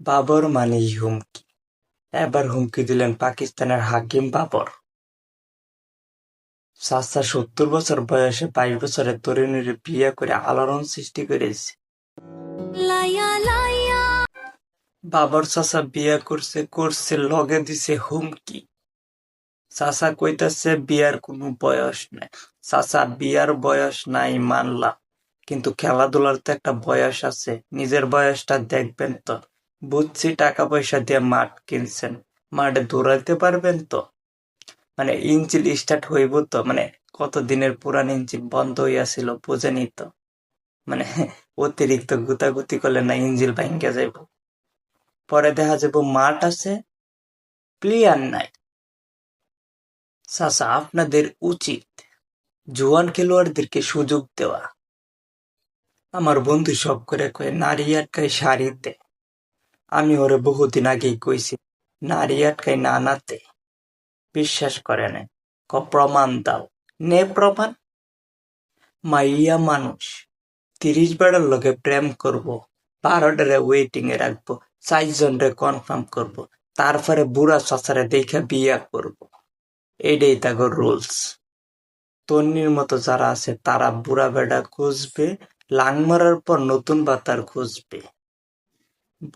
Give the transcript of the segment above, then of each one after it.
বাবর মানেই হুমকি। এবার হুমকি দিলেন পাকিস্তানের হাকিম বাবর। চাচা ৭০ বছর বয়সে ২২ বছরের তরুণীর বিয়ে করে আলোড়ন সৃষ্টি করেছে। বাবর চাচা বিয়ে করছে লগে দিছে হুমকি। চাচা কইতাছে বিয়ার কোনো বয়স নাই। চাচা বিয়ার বয়স নাই মানলাম, কিন্তু খেলাধুলার তো একটা বয়স আছে, নিজের বয়সটা দেখবেন তো। বুঝছি টাকা পয়সা দিয়ে মাঠ কিনছেন, মাঠে দৌড়াইতে পারবেন তো? মানে ইঞ্জিন স্টার্ট হইব তো? মানে কত দিনের পুরান ইঞ্জিন বন্ধ হইয়াছিল বুঝেনি তো? মানে অতিরিক্ত গুতাগুতি করলে না ইঞ্জিন ভাঙ্গা যাইব। পরে দেখা যাব মাঠ আছে, প্লেয়ার নাই। চাচা আপনাদের উচিত জুয়ান খেলোয়াড়দেরকে সুযোগ দেওয়া। আমার বন্ধু শখ করে কয় নারী আটকায় শাড়িতে। আমি ওরে বহুদিন আগেই কইছি নারী আটকায় নানাতে। বিশ্বাস করে নাই। প্রমাণ দাও। নে প্রমাণ। মাইয়া মানুষ ৩০ বেড়ার লগে প্রেম করব, ১২টারে ওয়েটিং এ রাখবো, ৪ জনরে কনফার্ম করব, তারপরে বুড়া চাচারে দেখা বিয়া করব। এইটাই তাগর রুলস। তন্নির মতো যারা আছে তারা বুড়া বেডা খুঁজবে, লাং মারার পর নতুন বাতার খুঁজবে।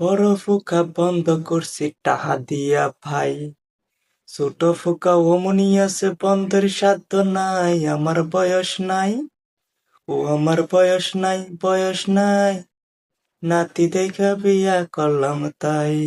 বড় ফুকা বন্ধ করছি টাহা দিয়া ভাই, ছোট ফুকা অমনি আছে বন্ধের সাধ্য নাই। আমার বয়স নাই, ও আমার বয়স নাই, বয়স নাই, নাতি দেখা বিয়া করলাম তাই।